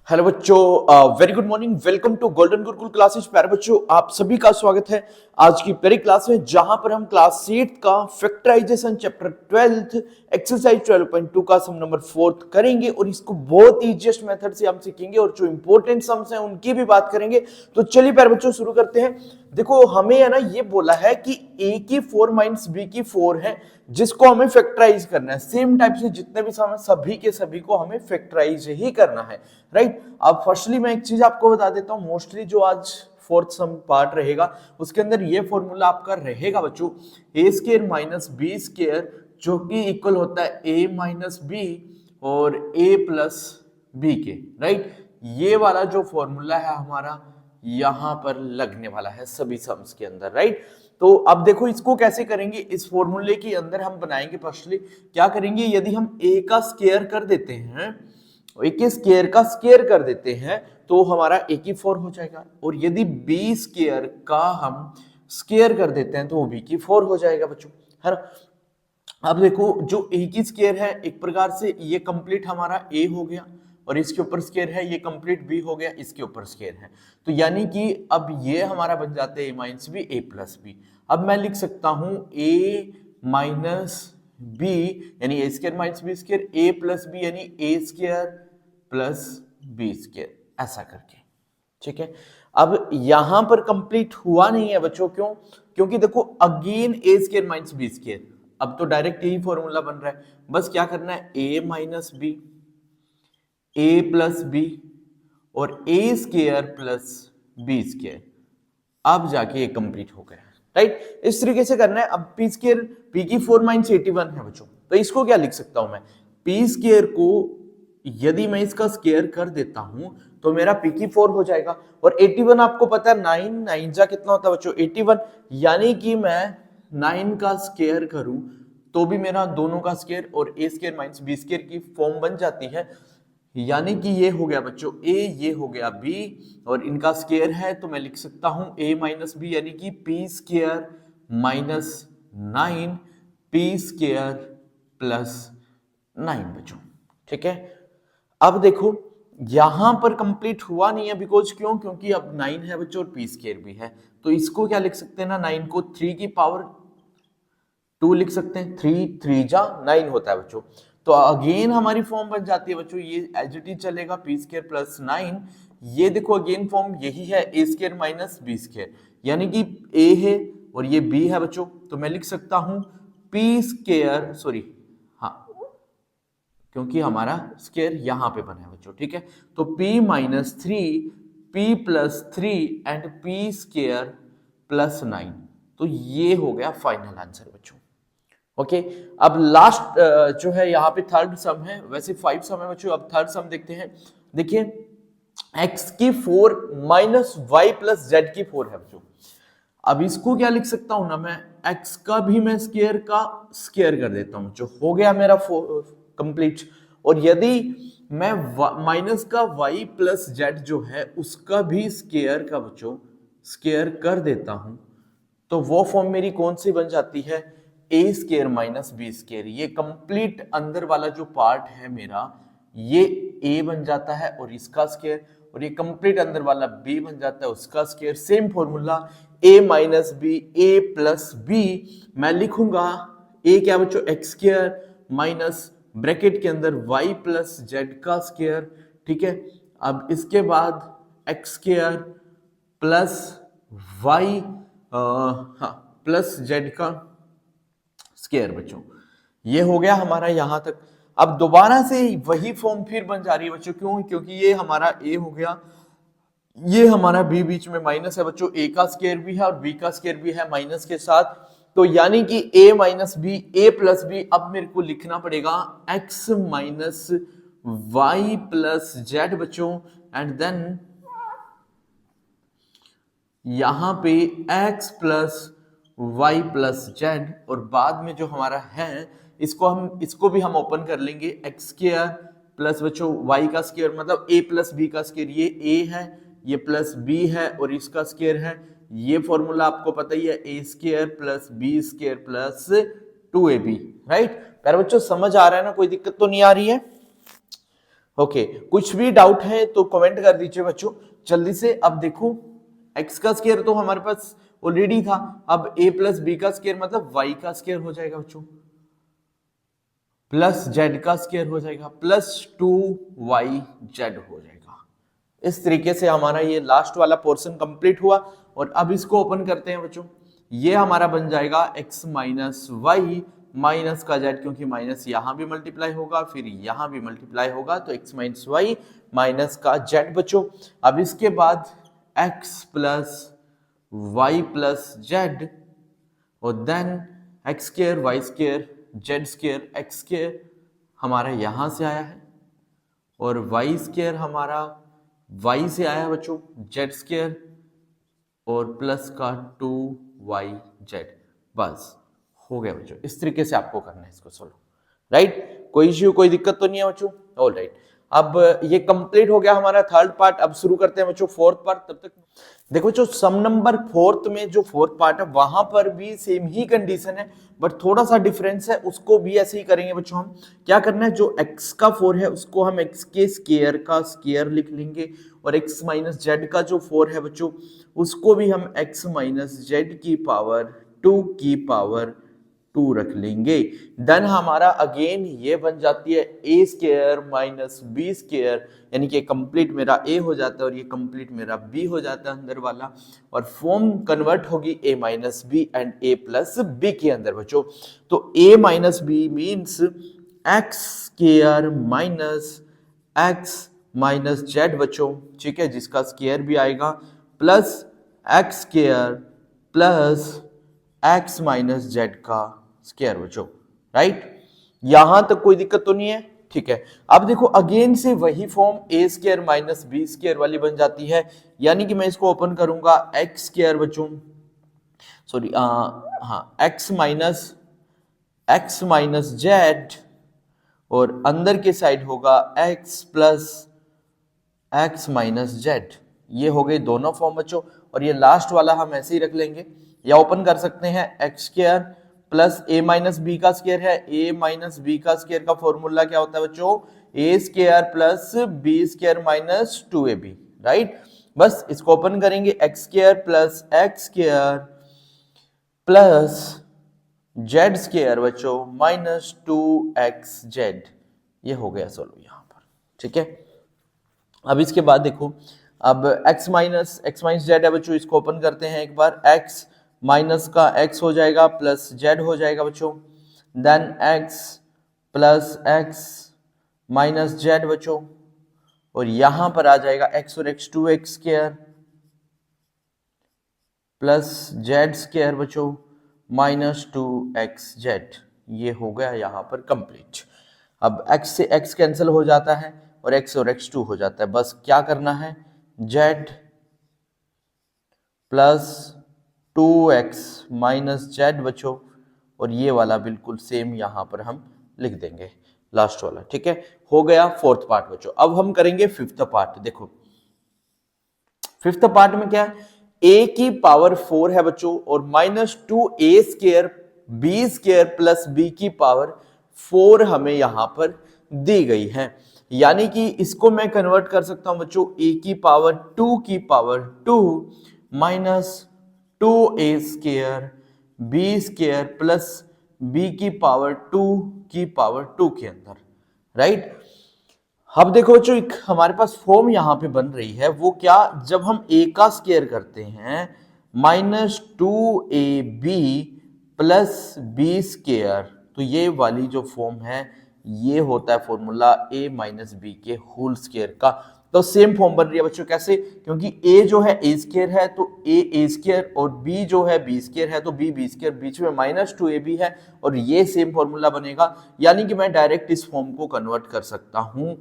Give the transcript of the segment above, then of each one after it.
Hello बच्चों, very good morning. Welcome to golden Gurukul classes. प्यारे बच्चों, आप सभी का स्वागत है आज की प्यारी क्लास में, जहां पर हम क्लास 8 का फैक्टराइजेशन चैप्टर 12 एक्सरसाइज 12.2 का सम नंबर 4 करेंगे और इसको बहुत इजीएस्ट मेथड से हम सीखेंगे और जो इंपॉर्टेंट सम्स हैं उनकी भी बात करेंगे। तो चलिए प्यारे बच्चों शुरू करते हैं। देखो हमें है ना ये बोला है कि a की 4 माइनस b की 4 है, जिसको हमें फैक्टराइज करना है। सेम टाइप से जितने भी सम है सभी के सभी को हमें फैक्टराइज ही करना है, राइट। अब फर्स्टली मैं एक चीज आपको बता देता हूं, मोस्टली जो आज फोर्थ सम पार्ट रहेगा उसके अंदर ये फॉर्मूला आपका रहेगा बच्चों, A square minus B square, जो कि इक्वल होता है ए माइनस बी और ए प्लस बी के, राइट। ये वाला जो फॉर्मूला है हमारा यहां पर लगने वाला है सभी सम्स के अंदर, राइट। तो अब देखो इसको कैसे करेंगे। इस फॉर्मूले के अंदर हम बनाएंगे, फर्स्टली क्या करेंगे, यदि हम ए का स्क्वायर कर देते हैं, ए के स्क्वायर का स्क्वायर कर देते हैं तो हमारा ए की 4 हो जाएगा, और यदि बी स्क्वायर का हम स्क्वायर कर देते हैं तो वो बी की 4 हो जाएगा बच्चों, है ना। अब देखो जो ए की स्क्वायर है एक प्रकार से ये कंप्लीट हमारा ए हो गया, और इसके ऊपर स्क्वायर है ये कंप्लीट बी हो गया, इसके ऊपर स्क्वायर है, तो यानी कि अब ये हमारा बन जाते हैं ए minus B A plus B. अब मैं लिख सकता हूं ए माइनस बी यानी ए स्क्वायर माइनस बी स्क्वायर, ए प्लस बी यानी ए स्क्वायर प्लस बी स्क्वायर, ऐसा करके, ठीक है। अब यहां पर कंप्लीट हुआ नहीं है बच्चों, क्यों? क्योंकि देखो अगेन ए स्क्वायर माइनस बी स्क्वायर, अब तो डायरेक्ट यही फॉर्मूला बन रहा है, बस क्या करना है A minus B A plus B और ए स्क्वायर प्लस बी स्क्वायर, अब जाके ये कंप्लीट हो गया, राइट। इस तरीके से करना है। अब पी स्क्वायर, पी की 4 माइनस 81 है बच्चों, तो इसको क्या लिख सकता हूं मैं, पी स्क्वायर को यदि मैं इसका स्क्वायर कर देता हूं तो मेरा पी की 4 हो जाएगा, और 81 आपको पता है 9 9 जा कितना होता है बच्चों 81, यानी कि मैं 9 का स्क्वायर करूं तो भी मेरा दोनों का स्क्वायर और ए स्क्वायर माइनस बी स्क्वायर की फॉर्म बन जाती है, यानी कि ये हो गया बच्चों a, ये हो गया b, और इनका स्क्वायर है तो मैं लिख सकता हूं a माइनस बी यानी कि P square minus 9 P square plus 9 बच्चों, ठीक है। अब देखो यहां पर कंप्लीट हुआ नहीं है, बिकॉज क्यों? क्योंकि अब 9 है बच्चों और पी स्क्वायर भी है, तो इसको क्या लिख सकते हैं ना, 9 को 3 की पावर 2 लिख सकते हैं, 3 3 जा 9 होता है बच्चों। तो अगेन हमारी फॉर्म बन जाती है बच्चों, ये एज इट इज चलेगा, पी स्क्वायर प्लस 9, ये देखो अगेन फॉर्म यही है A square minus B square, यानी कि ए है और ये बी है बच्चों, तो मैं लिख सकता हूं पी स्क्वायर, सॉरी हाँ, क्योंकि हमारा स्क्वायर यहां पे बना है बच्चों, ठीक है। तो p minus 3 p plus 3 and p square plus 9, तो ये हो गया फाइनल आंसर बच्चों, ओके। अब लास्ट जो है यहाँ पे थर्ड सम है, वैसे 5 सम है बच्चों, अब थर्ड सम देखते हैं। देखिए x की 4 माइनस वाई प्लस जेड की 4 है बच्चों। अब इसको क्या लिख सकता हूं ना मैं, x का भी मैं स्क्वायर का स्क्वायर कर देता हूं, जो हो गया मेरा कंप्लीट, और यदि मैं माइनस का y प्लस जेड जो है उसका भी स्क्वायर का बच्चों स्क्वायर कर देता हूं, तो वो फॉर्म मेरी कौन सी बन जाती है, A square minus B square. ये कंप्लीट अंदर वाला जो पार्ट है मेरा ये a बन जाता है और इसका स्क्वायर, और ये कंप्लीट अंदर वाला b बन जाता है उसका square. Same formula a minus B A plus B, मैं लिखूंगा a क्या बच्चों एक्स स्क्वायर माइनस ब्रैकेट के अंदर y प्लस जेड का स्क्वायर, ठीक है। अब इसके बाद एक्स स्क्वायर प्लस वाई हाँ प्लस जेड का स्क्वायर बच्चों, ये हो गया हमारा यहां तक। अब दोबारा से वही फॉर्म फिर बन जा रही है बच्चों, क्यों? क्योंकि ये हमारा a हो गया, ये हमारा b बीच में माइनस है बच्चों, a का स्क्वायर भी है और b का स्क्वायर भी है माइनस के साथ, तो यानी कि a minus B A plus B. अब मेरे को लिखना पड़ेगा x minus Y plus Z बच्चों, एंड देन यहां पे x plus Y plus Z, और बाद में जो हमारा है इसको भी हम ओपन कर लेंगे, एक्स स्क्वायर प्लस बच्चों वाई का स्क्वायर मतलब ए प्लस बी का स्क्वायर, ये ए है ये प्लस बी है और इसका स्क्वायर है, ये फॉर्मूला आपको पता ही है, A square plus B square plus 2ab, right. प्यारे बच्चों समझ आ रहा है ना, कोई दिक्कत तो नहीं आ रही है? ओके कुछ भी डाउट है तो कमेंट कर दीजिए बच्चों जल्दी से। अब देखो x का स्क्वायर तो हमारे पास ऑलरेडी था, अब a प्लस बी का स्क्वायर मतलब y का स्क्वायर हो जाएगा बच्चों, प्लस z का स्क्वायर हो जाएगा, प्लस 2yz हो जाएगा। इस तरीके से हमारा ये लास्ट वाला पोर्शन कंप्लीट हुआ। और अब इसको ओपन करते हैं बच्चों, ये हमारा बन जाएगा x माइनस वाई माइनस का z, क्योंकि माइनस यहां भी मल्टीप्लाई होगा फिर यहां भी मल्टीप्लाई होगा, तो x माइनस वाई माइनस का z बच्चों। अब इसके बाद x plus Y plus Z और then X square Y square Z square X square हमारा यहां से आया है, और वाई स्क्वायर हमारा वाई से आया है बच्चों, जेड स्क्वायर और प्लस का 2yz। बस हो गया बच्चों। इस तरीके से आपको करना है इसको सोल्व, राइट। कोई इश्यू कोई दिक्कत तो नहीं है बच्चों? All right. अब ये कंप्लीट हो गया हमारा थर्ड पार्ट। अब शुरू करते हैं बच्चों फोर्थ पार्ट। तब तक देखो जो सम नंबर फोर्थ में जो फोर्थ पार्ट है वहां पर भी सेम ही कंडीशन है, बट थोड़ा सा डिफरेंस है, उसको भी ऐसे ही करेंगे बच्चों। हम क्या करना है, जो x का 4 है उसको हम x के स्क्वायर का स्क्वायर लिख लेंगे, और x माइनस जेड का जो 4 है बच्चों उसको भी हम x माइनस जेड की पावर 2 की पावर 2 रख लेंगे। देन हमारा अगेन ये बन जाती है a square minus B square, यानी कि कंप्लीट मेरा a हो जाता है और ये कंप्लीट मेरा b हो जाता है अंदर वाला, और फॉर्म कन्वर्ट होगी a minus B and a plus b के अंदर बच्चों। तो a minus B means X square minus X minus Z बच्चों, ठीक है, जिसका स्क्वायर भी आएगा, plus X square plus X minus Z का स्क्वायर बच्चों, राइट। यहां तक कोई दिक्कत तो नहीं है? ठीक है। अब देखो अगेन से वही फॉर्म ए स्क्वायर माइनस बी स्क्वायर वाली बन जाती है, यानी कि मैं इसको ओपन करूंगा एक्स स्क्वायर बच्चों, सॉरी हाँ एक्स माइनस जेड, और अंदर के साइड होगा x plus X minus Z. ये हो गई दोनों फॉर्म बच्चों, और ये लास्ट वाला हम ऐसे ही रख लेंगे, या ओपन कर सकते हैं X square plus A minus B का स्क्वायर है, ए माइनस बी का स्क्वायर का फॉर्मूला क्या होता है बच्चों, A square plus B square minus 2ab, right. बस इसको ओपन करेंगे, X square plus X square plus Z square बच्चों माइनस 2xz। ये हो गया सोल्व यहां पर, ठीक है। अब इसके बाद देखो, अब x माइनस जेड है बच्चों, इसको ओपन करते हैं एक बार, x माइनस का x हो जाएगा प्लस z हो जाएगा बच्चों, then x plus x minus Z बच्चों, और यहां पर आ जाएगा x और x 2x square plus Z square बच्चों माइनस 2xz। ये हो गया यहां पर कंप्लीट। अब x से x कैंसिल हो जाता है और x और x 2 हो जाता है, बस क्या करना है, z plus 2x minus Z बच्चों, और ये वाला बिल्कुल सेम यहां पर हम लिख देंगे लास्ट वाला, ठीक है। हो गया फोर्थ पार्ट बच्चों। अब हम करेंगे फिफ्थ पार्ट। देखो फिफ्थ पार्ट में क्या है, a की पावर 4 है बच्चों, और minus 2a square B square plus b की पावर 4 हमें यहां पर दी गई है, यानी कि इसको मैं कन्वर्ट कर सकता हूं बच्चों a की पावर 2 की power 2 minus 2a square B square plus b की पावर 2 की पावर 2 के अंदर, राइट। अब देखो बच्चों एक हमारे पास फॉर्म यहां पे बन रही है, वो क्या, जब हम a का स्क्वायर करते हैं minus 2ab plus B square, तो ये वाली जो फॉर्म है ये होता है फॉर्मूला a माइनस बी के होल स्क्वायर का। तो सेम फॉर्म बन रही है बच्चों, कैसे, क्योंकि a जो है a स्क्वायर है तो a स्क्वायर, और b जो है b स्क्वायर है तो b स्क्वायर, बीच में माइनस 2ab है, और ये सेम फॉर्मूला बनेगा, यानी कि मैं डायरेक्ट इस फॉर्म को कन्वर्ट कर सकता हूं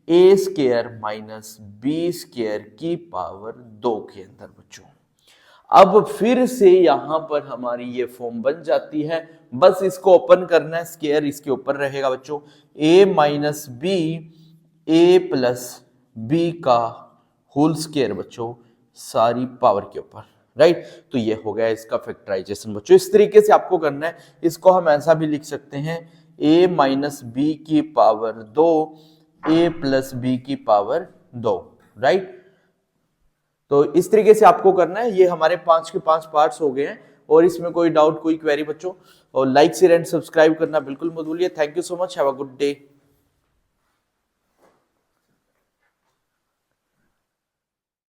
a square minus B square की पावर 2 के अंदर बच्चों। अब फिर से यहां पर हमारी ये फॉर्म बन जाती है, बस इसको ओपन करना है, स्क्वायर इसके ऊपर रहेगा बच्चों, a minus B A plus B का होल स्क्वायर बच्चों सारी पावर के ऊपर, राइट। तो ये हो गया इसका फैक्टराइजेशन बच्चों। इस तरीके से आपको करना है, इसको हम ऐसा भी लिख सकते हैं a माइनस बी की पावर 2 a प्लस बी की पावर 2, राइट। तो इस तरीके से आपको करना है। ये हमारे 5 के 5 पार्ट्स हो गए हैं। और इसमें कोई डाउट, कोई क्वेरी बच्चों, और लाइक शेयर एंड सब्सक्राइब करना बिल्कुल मत भूलिए। Thank you so much, have a good day.